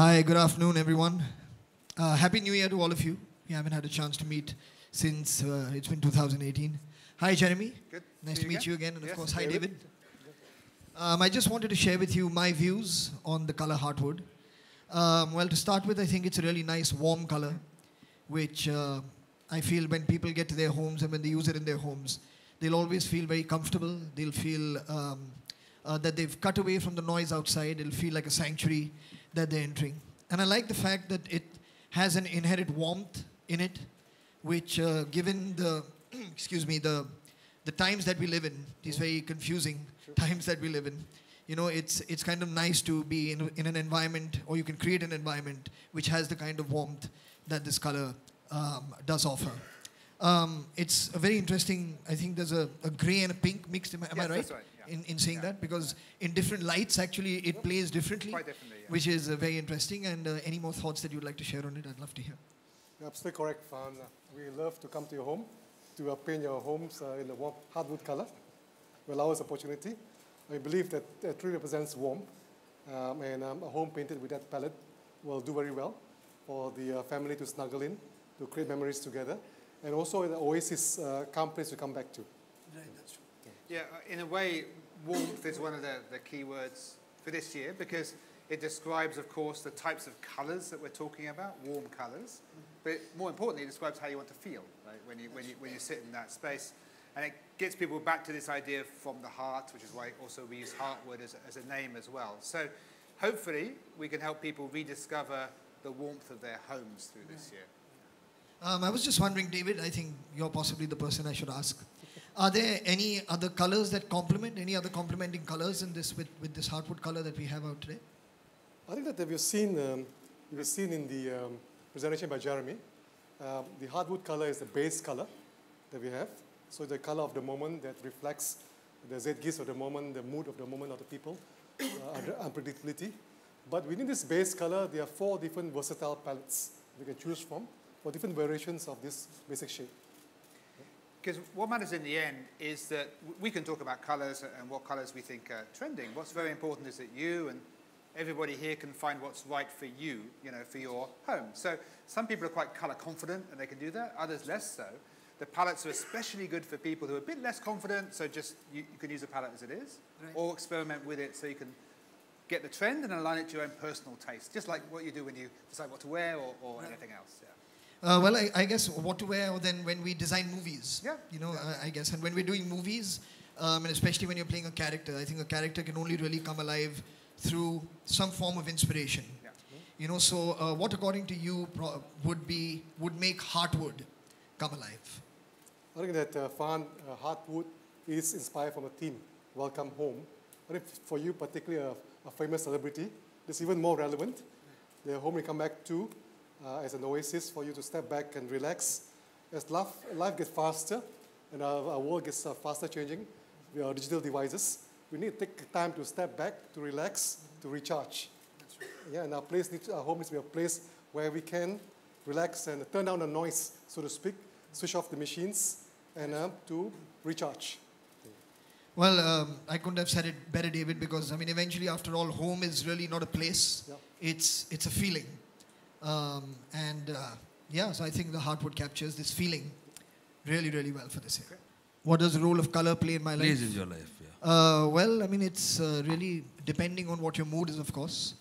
Hi, good afternoon, everyone. Happy New Year to all of you. We haven't had a chance to meet since it's been 2018. Hi, Jeremy. Good. Nice to meet you again. And of Yes, course, hi, David. David. I just wanted to share with you my views on the color heartwood. Well, to start with, I think it's a really nice warm color, which I feel when people get to their homes and when they use it in their homes, they'll always feel very comfortable. They'll feel that they've cut away from the noise outside. It'll feel like a sanctuary that they're entering. And I like the fact that it has an inherent warmth in it, which given the, excuse me, the times that we live in, these very confusing times that we live in, you know, it's kind of nice to be in an environment, or you can create an environment which has the kind of warmth that this color does offer. It's a very interesting, I think there's a gray and a pink mixed, am I right? That's right. Yeah. In saying that, because in different lights, actually, it plays differently, Quite differently, yeah. which is very interesting. And any more thoughts that you'd like to share on it, I'd love to hear. You're absolutely correct, Farhan. We love to come to your home, to paint your homes in the warm hardwood color. We allow us opportunity. I believe that it really represents warmth, and a home painted with that palette will do very well for the family to snuggle in, to create memories together, and also an oasis, calm place to come back to. Right, that's true. Yeah, in a way, warmth is one of the key words for this year because it describes, of course, the types of colours that we're talking about, warm colours. But more importantly, it describes how you want to feel, right, when you sit in that space. And it gets people back to this idea from the heart, which is why also we use heartwood as a name as well. So hopefully we can help people rediscover the warmth of their homes through this year. I was just wondering, David, I think you're possibly the person I should ask. Are there any other colors that complement, any other complementing colors in this with this hardwood color that we have out today? I think that we've seen in the presentation by Jeremy, the hardwood color is the base color that we have. So the color of the moment that reflects the zeitgeist of the moment, the mood of the moment of the people, unpredictability. But within this base color, there are 4 different versatile palettes we can choose from for different variations of this basic shade. Because what matters in the end is that we can talk about colours and what colours we think are trending. What's very important is that you and everybody here can find what's right for you, you know, for your home. So some people are quite colour confident and they can do that, others less so. The palettes are especially good for people who are a bit less confident, so just you can use the palette as it is, right, or experiment with it so you can get the trend and align it to your own personal taste, just like what you do when you decide what to wear or right, anything else. Yeah. Well, I guess what to wear then when we design movies. Yeah. You know, I guess. And when we're doing movies, and especially when you're playing a character, I think a character can only really come alive through some form of inspiration. Yeah. You know, so what according to you would make heartwood come alive? I think that Farhan, heartwood is inspired from a theme, welcome home. I think for you, particularly a famous celebrity, it's even more relevant. The home you come back to as an oasis for you to step back and relax. As life gets faster and our world gets faster changing with our digital devices, we need to take time to step back, to relax, to recharge. That's right. Yeah, and our home needs to be a place where we can relax and turn down the noise, so to speak, switch off the machines, and to recharge. Well, I couldn't have said it better, David, because I mean, eventually, after all, home is really not a place. Yeah. It's a feeling. Yeah, so I think the heartwood captures this feeling really, really well for this year. Okay. What does the role of color play in my life? Plays in your life, yeah. Well, I mean, it's really depending on what your mood is, of course.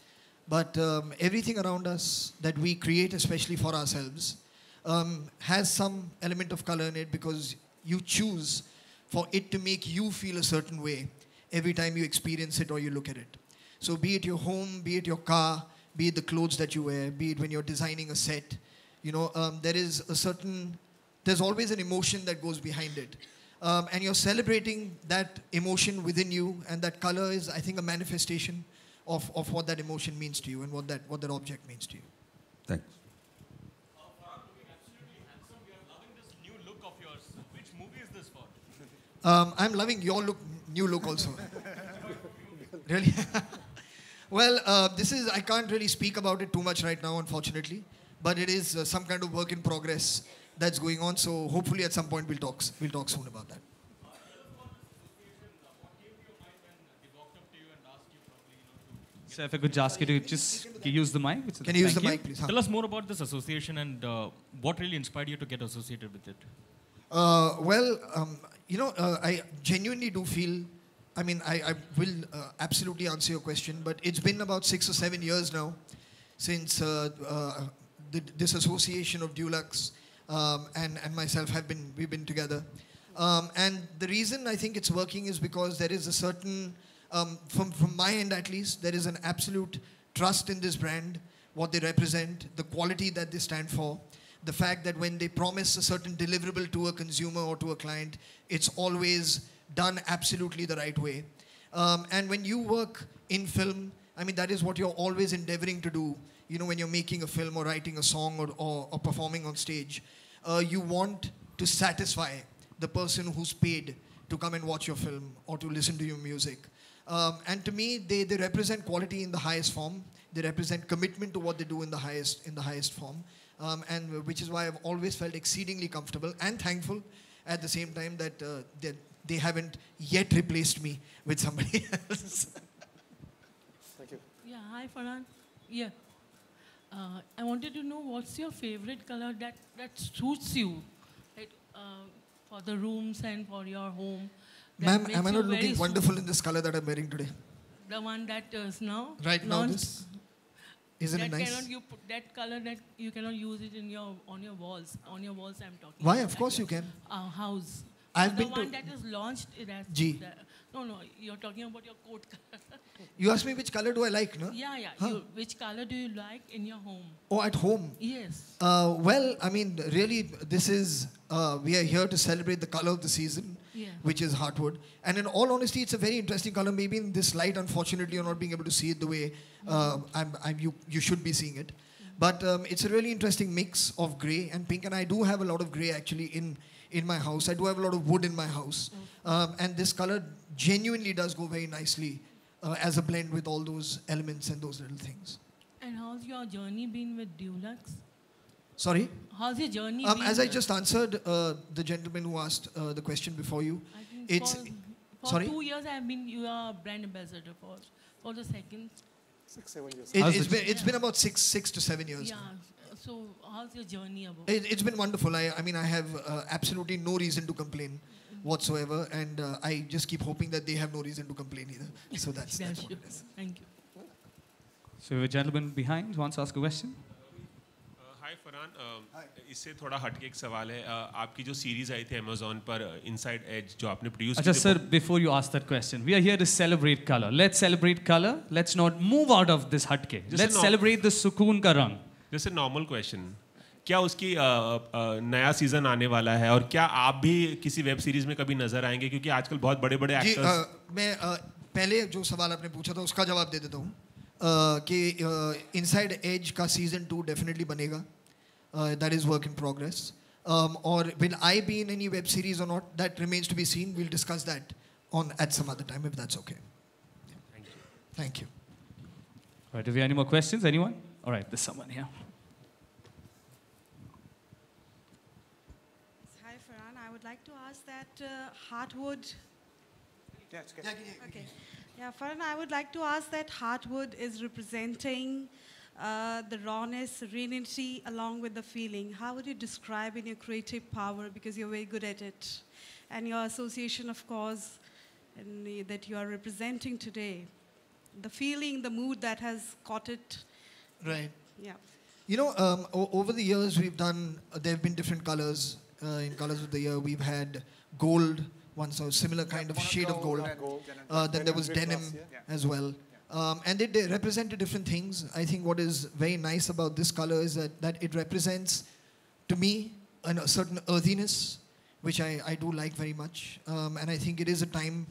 But everything around us that we create, especially for ourselves, has some element of color in it because you choose for it to make you feel a certain way every time you experience it or you look at it. So be it your home, be it your car, be it the clothes that you wear, be it when you're designing a set, you know, there's always an emotion that goes behind it. And you're celebrating that emotion within you, and that color is, I think, a manifestation of what that emotion means to you and what that object means to you. Thanks. Farhan, looking absolutely handsome. We are loving this new look of yours. Which movie is this for? I'm loving your new look also. Really? Well, I can't really speak about it too much right now, unfortunately. But it is some kind of work in progress that's going on. So hopefully at some point we'll talk soon about that. What came to your mind when they walked up to you and asked you probably, to So if I could ask you to just use the mic. Can you use the mic, please? Tell us more about this association and what really inspired you to get associated with it. I genuinely do feel, I will absolutely answer your question, but it's been about 6 or 7 years now since this association of Dulux and myself we've been together. And the reason I think it's working is because there is a certain, from my end at least, there is an absolute trust in this brand, what they represent, the quality that they stand for, the fact that when they promise a certain deliverable to a consumer or to a client, it's always done absolutely the right way. And when you work in film, that is what you're always endeavoring to do. When you're making a film or writing a song or performing on stage, you want to satisfy the person who's paid to come and watch your film or to listen to your music. And to me, they represent quality in the highest form. They represent commitment to what they do in the highest form. And which is why I've always felt exceedingly comfortable and thankful at the same time that they haven't yet replaced me with somebody else. Thank you. Yeah, hi Farhan. Yeah. I wanted to know what's your favorite color that suits you, right, for the rooms and for your home. Ma'am, am I not looking wonderful in this color that I'm wearing today? The one that is now right now, this? Isn't it nice? Cannot you put that color that you cannot use it in on your walls. On your walls, I'm talking. Why? Of course you can. House. I've the been one to that is launched. It has G. No, you're talking about your coat color. You asked me which color do I like, no? Yeah. Huh? Which color do you like in your home? Oh, at home? Yes. Really, this is, we are here to celebrate the color of the season, which is heartwood. And in all honesty, it's a very interesting color. Maybe in this light, unfortunately, you're not being able to see it the way you should be seeing it. But it's a really interesting mix of grey and pink. And I do have a lot of grey, actually, in my house. I do have a lot of wood in my house. And this color genuinely does go very nicely as a blend with all those elements and those little things. And how's your journey been with Dulux? Sorry? How's your journey been? As I just answered the gentleman who asked the question before you, for 2 years I have been your brand ambassador for the second. 6, 7 years. It's been about six to 7 years. Yeah. Now. So how's your journey about? It's been wonderful. I have absolutely no reason to complain whatsoever, and I just keep hoping that they have no reason to complain either. So that's what it is. Thank you. So a gentleman behind wants to ask a question. हाय फरहान, इससे थोड़ा हटके एक सवाल है, आपकी जो series आई थी Amazon पर इनसाइड एज जो आपने produce Just sir, before you ask that question, we are here to celebrate color. Let's celebrate color. Let's not move out of this हटके. Let's celebrate the सुकून का रंग. जैसे नॉर्मल क्वेश्चन, क्या उसकी नया सीजन आने वाला है और क्या आप भी किसी वेब सीरीज में कभी नजर आएंगे, क्योंकि आजकल बहुत बड़े-बड़े एक्टर्स। मैं पहले जो सवाल आपने पूछा था उसका जवाब दे देता हूँ कि इनसाइड एज का सीजन 2 डेफिनेटली बनेगा. That is work in progress. Or will I be in any web series or not? That remains to be seen. We'll discuss that at some other time, if that's okay. Yeah. Thank you. All right, do we have any more questions? Anyone? All right, there's someone here. Hi, Farhan. I would like to ask that Heartwood. Yeah, it's good. Okay. Yeah, Farhan, I would like to ask that Heartwood is representing the rawness, serenity, along with the feeling. How would you describe in your creative power, because you're very good at it, and your association, of course, and that you are representing today, the feeling, the mood that has caught it. Right. Yeah. Over the years we've done, there have been different colors. In Colors of the Year, we've had gold, once a similar kind of shade of gold. Then there was denim as well. And they represented different things. I think what is very nice about this color is that it represents, to me, a certain earthiness, which I do like very much. And I think it is a time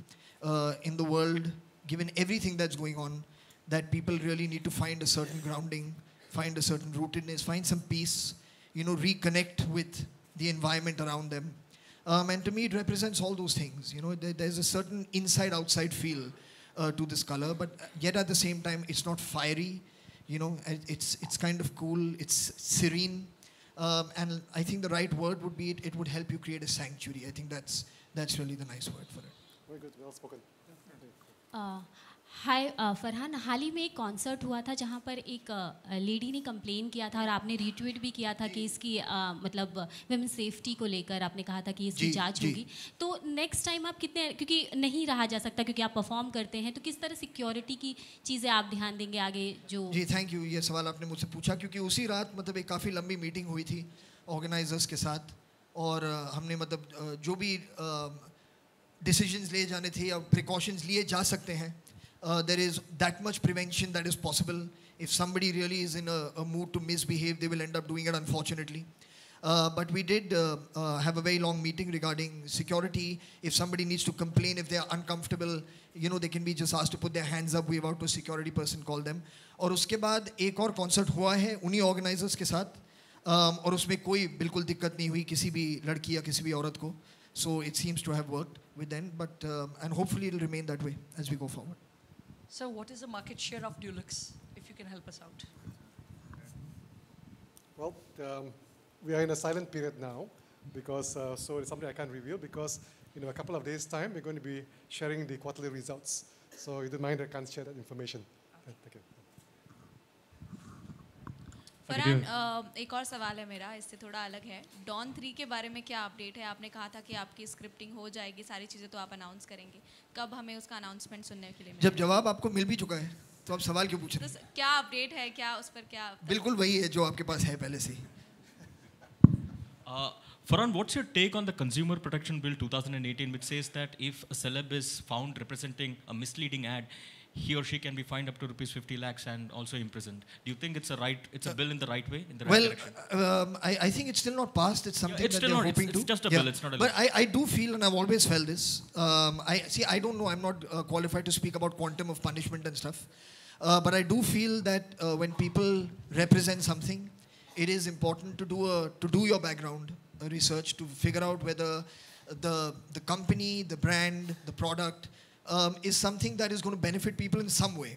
in the world, given everything that's going on, that people really need to find a certain grounding, find a certain rootedness, find some peace, reconnect with the environment around them. And to me, it represents all those things. There's a certain inside-outside feel to this color, but yet at the same time, it's not fiery. It's kind of cool. It's serene, and I think the right word would be it would help you create a sanctuary. I think that's really the nice word for it. Very good, well spoken. हाय फरहान, हाल ही में एक concert हुआ था जहाँ पर एक lady ने complain किया था और आपने रीट्वीट भी किया था कि इसकी मतलब वुमेन सेफ्टी को लेकर आपने कहा था कि इसकी जांच होगी। तो नेक्स्ट टाइम आप कितने, क्योंकि नहीं रहा जा सकता क्योंकि आप परफॉर्म करते हैं, तो किस तरह सिक्योरिटी की चीज़ें आप ध्यान देंगे आगे जो? जी थैंक यू, ये सवाल आपने मुझसे पूछा क्योंकि उसी रात मतलब एक काफ़ी लंबी मीटिंग हुई थी ऑर्गेनाइजर्स के साथ और हमने मतलब जो भी डिसीजंस लिए जाने थे या प्रिकॉशंस लिए जा सकते हैं, there is that much prevention that is possible. If somebody really is in a mood to misbehave, they will end up doing it, unfortunately. But we did have a very long meeting regarding security. If somebody needs to complain, if they are uncomfortable, you know, they can be just asked to put their hands up, wave out to a security person, call them. और उसके बाद एक और concert हुआ है उन्हीं organisers के साथ और उसमें कोई बिल्कुल दिक्कत नहीं हुई किसी भी लड़की या किसी भी औरत को. So it seems to have worked with them, but and hopefully it will remain that way as we go forward. So what is the market share of Dulux, if you can help us out? Well, we are in a silent period now because, so it's something I can't reveal because in a couple of days' time, we're going to be sharing the quarterly results. So if you don't mind, I can't share that information. Thank you. Farhan, एक और सवाल है मेरा, इससे थोड़ा अलग है. Don 3 के बारे में क्या अपडेट है? आपने कहा था कि आपकी स्क्रिप्टिंग हो जाएगी, सारी चीज़ें तो आप अनाउंस करेंगे. कब हमें उसका अनाउंसमेंट सुनने के लिए मिलेगा? जब जवाब आपको मिल भी चुका है तो आप सवाल क्यों पूछ रहे हैं? तो क्या अपडेट है, क्या उस पर क्या? बिल्कुल वही है जो आपके पास है पहले से. Farhan, what's your take on the Consumer Protection Bill 2018, which says that if a celeb is found representing a misleading ad, he or she can be fined up to ₹50 lakhs and also imprisoned. Do you think it's a bill in the right way, in the right direction? I think it's still not passed. It's something it's that still they're not, hoping to. It's just a bill. It's not a law. But I do feel, and I've always felt this. I don't know. I'm not qualified to speak about quantum of punishment and stuff. But I do feel that when people represent something, it is important to do your background research to figure out whether the company, the brand, the product is something that is going to benefit people in some way.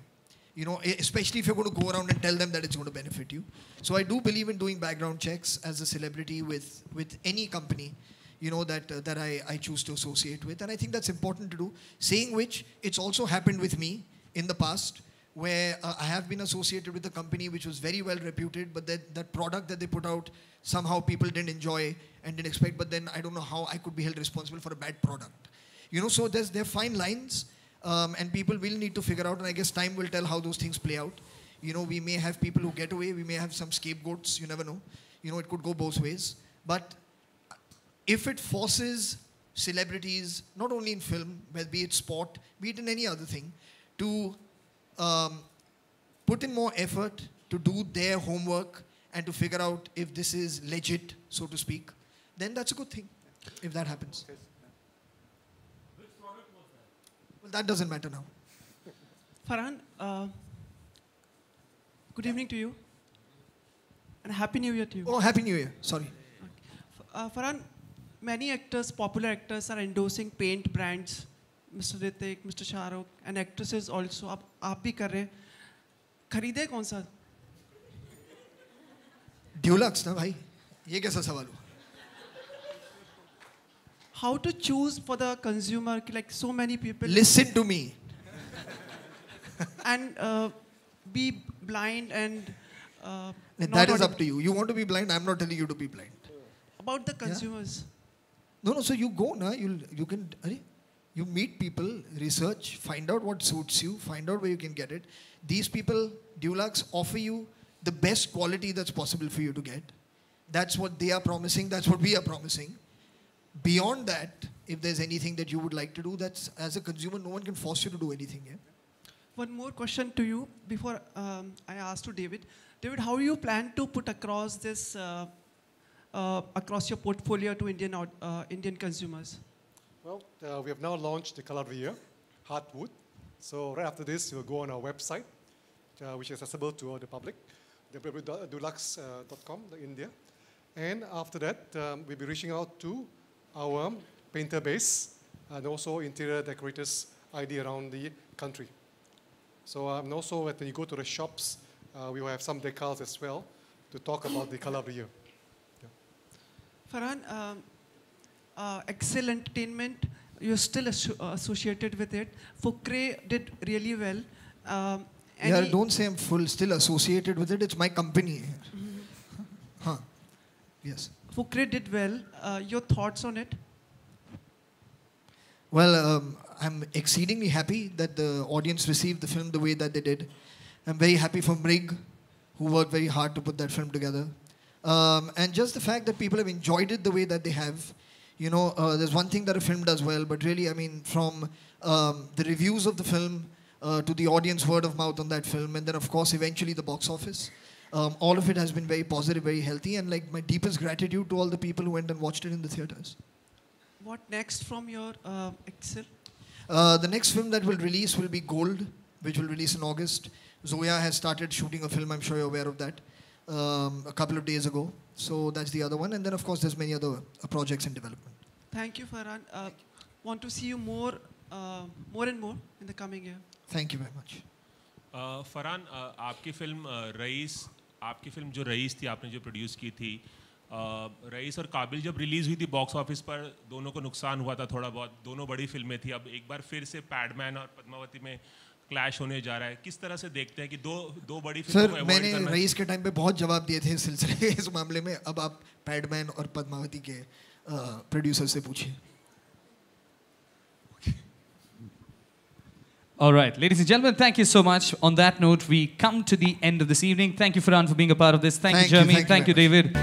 You know, especially if you're going to go around and tell them that it's going to benefit you. So I do believe in doing background checks as a celebrity with any company, you know, that I choose to associate with. And I think that's important to do. Saying which, it's also happened with me in the past where I have been associated with a company which was very well reputed, but that product that they put out, somehow people didn't enjoy and didn't expect, but then I don't know how I could be held responsible for a bad product. You know, so there are fine lines, and people will need to figure out, and I guess time will tell how those things play out. You know, we may have people who get away, we may have some scapegoats, you never know. You know, it could go both ways. But if it forces celebrities, not only in film, but be it sport, be it in any other thing, to put in more effort to do their homework and to figure out if this is legit, so to speak, then that's a good thing, if that happens. Well, that doesn't matter now. Farhan, good evening to you. And Happy New Year to you. Oh, Happy New Year. Sorry. Farhan, many actors, popular actors are endorsing paint brands. Mr. Ritik, Mr. Shahrukh, and actresses also. आप भी कर रहे हैं. खरीदे कौन सा? Dulux ना भाई. ये कैसा सवाल हुआ? How to choose for the consumer? Like so many people. Listen to me. And be blind and. That is up to you. You want to be blind? I'm not telling you to be blind. About the consumers. Yeah? No. So you go na. You can. You meet people, research, find out what suits you, find out where you can get it. These people, Dulux, offer you the best quality that's possible for you to get. That's what they are promising. That's what we are promising. Beyond that, if there's anything that you would like to do, that's as a consumer, no one can force you to do anything. Yeah? One more question to you before I ask to David. David, how do you plan to put across this, across your portfolio to Indian consumers? Well, we have now launched the color of the year, Heartwood. So right after this, you'll go on our website, which is accessible to the public, www.dulux.com, India. And after that, we'll be reaching out to our painter base and also interior decorators ID around the country. So and also when you go to the shops, we will have some decals as well to talk about the color of the year. Yeah. Farhan, Excel Entertainment you're still associated with it. Fukrey did really well. Yeah, don't say I'm still associated with it. It's my company. Huh. Yes. Fukrey did well. Your thoughts on it? Well, I'm exceedingly happy that the audience received the film the way that they did. I'm very happy for Mrig, who worked very hard to put that film together. And just the fact that people have enjoyed it the way that they have. You know, there's one thing that a film does well, but really, I mean, from the reviews of the film to the audience word of mouth on that film, and then, of course, eventually the box office, all of it has been very positive, very healthy, and like my deepest gratitude to all the people who went and watched it in the theaters. What next from your Excel? The next film that will release will be Gold, which will release in August. Zoya has started shooting a film, I'm sure you're aware of that, a couple of days ago. So that's the other one. And then, of course, there's many other projects in development. Thank you, Farhan. Want to see you more and more in the coming year. Thank you very much. Farhan, आपकी film जो rice थी, आपने जो produce की थी, rice और काबिल जब रिलीज़ हुई थी बॉक्स ऑफिस पर, दोनों को नुकसान हुआ था थोड़ा बहुत, दोनों बड़ी फिल्में थी. अब एक बार फिर से पैडमैन और पद्मावती में क्लैश होने जा रहा है. किस तरह से देखते हैं कि दो बड़ी फिल्मों को अवॉइड करना? मैंने रईस के टाइम पे बहुत जवाब दिए थे इस सिलसिले इस मामले में. अब आप पैडमैन और पद्मावती के प्रोड्यूसर से पूछिए. All right, ladies and gentlemen, thank you so much. On that note, we come to the end of this evening. Thank you, Farhan, for being a part of this. Thank you, Jeremy. Thank you, David.